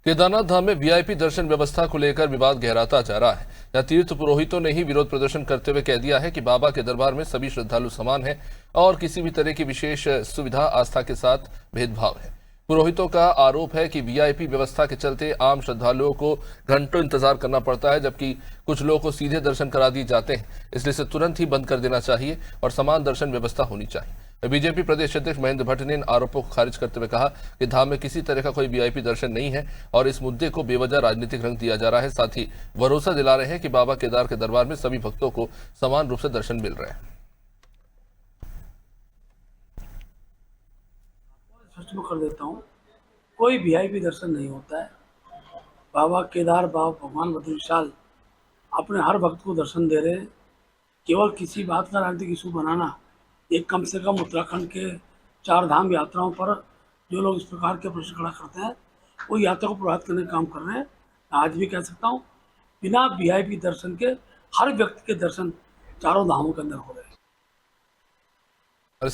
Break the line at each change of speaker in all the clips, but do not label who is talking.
केदारनाथ धाम में वीआईपी दर्शन व्यवस्था को लेकर विवाद गहराता जा रहा है। यहां तीर्थ पुरोहितों ने ही विरोध प्रदर्शन करते हुए कह दिया है कि बाबा के दरबार में सभी श्रद्धालु समान हैं और किसी भी तरह की विशेष सुविधा आस्था के साथ भेदभाव है। पुरोहितों का आरोप है कि वीआईपी व्यवस्था के चलते आम श्रद्धालुओं को घंटों इंतजार करना पड़ता है, जबकि कुछ लोगों को सीधे दर्शन करा दिए जाते हैं। इसलिए इसे तुरंत ही बंद कर देना चाहिए और समान दर्शन व्यवस्था होनी चाहिए। बीजेपी प्रदेश अध्यक्ष महेंद्र भट्ट ने इन आरोपों को खारिज करते हुए कहा कि धाम में किसी तरह का कोई वीआईपी दर्शन नहीं है और इस मुद्दे को बेवजह राजनीतिक रंग दिया जा रहा है। साथ ही भरोसा दिला रहे हैं कि बाबा केदार के दरबार में सभी भक्तों को समान रूप से दर्शन मिल रहे हैं।
सच में कर देता हूँ, कोई वीआईपी दर्शन नहीं होता है। बाबा केदार, बाबा भगवान बद्री विशाल अपने हर भक्त को दर्शन दे रहे हैं। केवल किसी बात का राजनीतिक इशू बनाना, एक कम से कम उत्तराखंड के 4 धाम यात्राओं पर जो लोग इस प्रकार के प्रश्न खड़ा करते हैं वो यात्रा को प्रभावित करने का काम कर रहे हैं। आज भी कह सकता हूँ, बिना वीआईपी दर्शन के हर व्यक्ति के दर्शन चारों धामों के अंदर हो रहे हैं।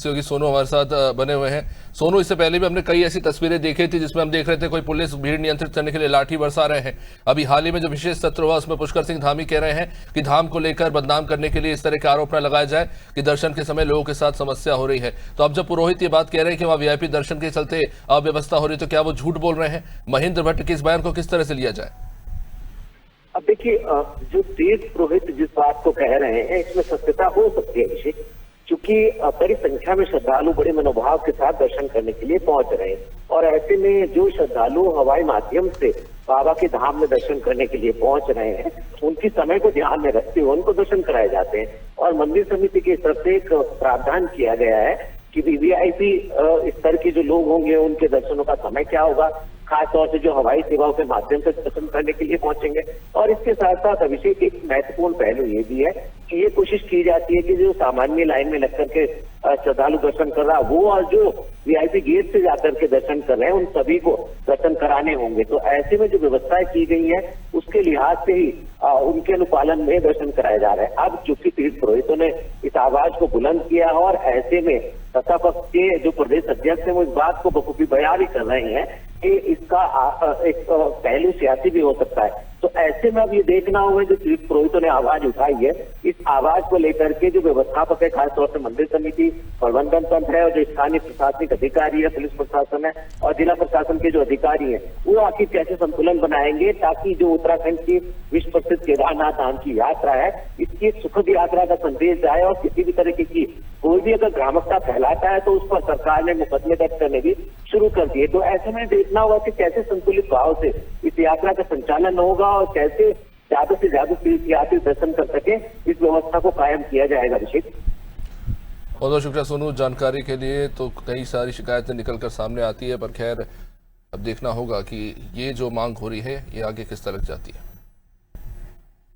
योगी सोनू हमारे साथ बने हुए हैं। सोनू, इससे पहले भी हमने कई ऐसी तस्वीरें देखी थी जिसमें हम देख रहे थे कोई पुलिस भीड़ नियंत्रित करने के लिए लाठी बरसा रहे हैं। अभी हाल ही में जो विशेष सत्र हुआ उसमें पुष्कर सिंह धामी कह रहे हैं कि धाम को लेकर बदनाम करने के लिए इस तरह के आरोप न लगाया जाए कि दर्शन के समय लोगों के साथ समस्या हो रही है। तो अब जब पुरोहित ये बात कह रहे हैं कि वहाँ वीआईपी दर्शन के चलते अव्यवस्था हो रही है, तो क्या वो झूठ बोल रहे हैं? महेंद्र भट्ट के इस बयान को किस तरह से लिया जाए?
अब देखिए, जो तीर्थ पुरोहित जिस बात को कह रहे हैं इसमें सत्यता हो सकती है अभिषेक, क्योंकि बड़ी संख्या में श्रद्धालु बड़े मनोभाव के साथ दर्शन करने के लिए पहुंच रहे हैं और ऐसे में जो श्रद्धालु हवाई माध्यम से बाबा के धाम में दर्शन करने के लिए पहुंच रहे हैं उनकी समय को ध्यान में रखते हुए उनको दर्शन कराए जाते हैं। और मंदिर समिति की तरफ से एक प्रावधान किया गया है कि वीवीआईपी स्तर के जो लोग होंगे उनके दर्शनों का समय क्या होगा, खासतौर से जो हवाई सेवाओं के माध्यम से दर्शन करने के लिए पहुंचेंगे। और इसके साथ साथ अभिषेक एक महत्वपूर्ण पहलू ये भी है कि ये कोशिश की जाती है कि जो सामान्य लाइन में लगकर के श्रद्धालु दर्शन कर रहा वो और जो वीआईपी गेट से जाकर के दर्शन कर रहे हैं उन सभी को दर्शन कराने होंगे। तो ऐसे में जो व्यवस्थाएं की गई है उसके लिहाज से ही उनके अनुपालन में दर्शन कराए जा रहे हैं। अब चूंकि तीर्थ पुरोहितों ने इस आवाज को बुलंद किया है और ऐसे में सत्ता पक्ष के जो प्रदेश अध्यक्ष है वो इस बात को बखूबी बयान भी कर रहे हैं कि इसका एक पहलू सियासी भी हो सकता है। तो ऐसे में अब ये देखना होगा जो तीर्थ पुरोहितों ने आवाज उठाई है, इस आवाज को लेकर के जो व्यवस्थापक है, खासतौर से मंदिर समिति, प्रबंधन तंत्र है और जो स्थानीय प्रशासनिक अधिकारी है, पुलिस प्रशासन है और जिला प्रशासन के जो अधिकारी हैं, वो आखिर कैसे संतुलन बनाएंगे ताकि जो उत्तराखंड की विश्व प्रसिद्ध केदारनाथ धाम की यात्रा है इसकी एक सुखद यात्रा का संदेश जाए और किसी भी तरीके की कोई भी अगर भ्रामकता फैलाता है तो उस पर सरकार ने मुकदमे दर्ज करने भी शुरू कर दिए। तो ऐसे में देखना होगा कि कैसे संतुलित भाव से इस यात्रा का संचालन होगा और कैसे ज्यादा से ज्यादा तीर्थयात्री दर्शन कर सके, इस व्यवस्था को कायम किया जाएगा। अभिषेक,
बहुत बहुत शुक्रिया सोनू जानकारी के लिए। तो कई सारी शिकायतें निकलकर सामने आती है, पर खैर अब देखना होगा कि ये जो मांग हो रही है ये आगे किस तरह जाती है।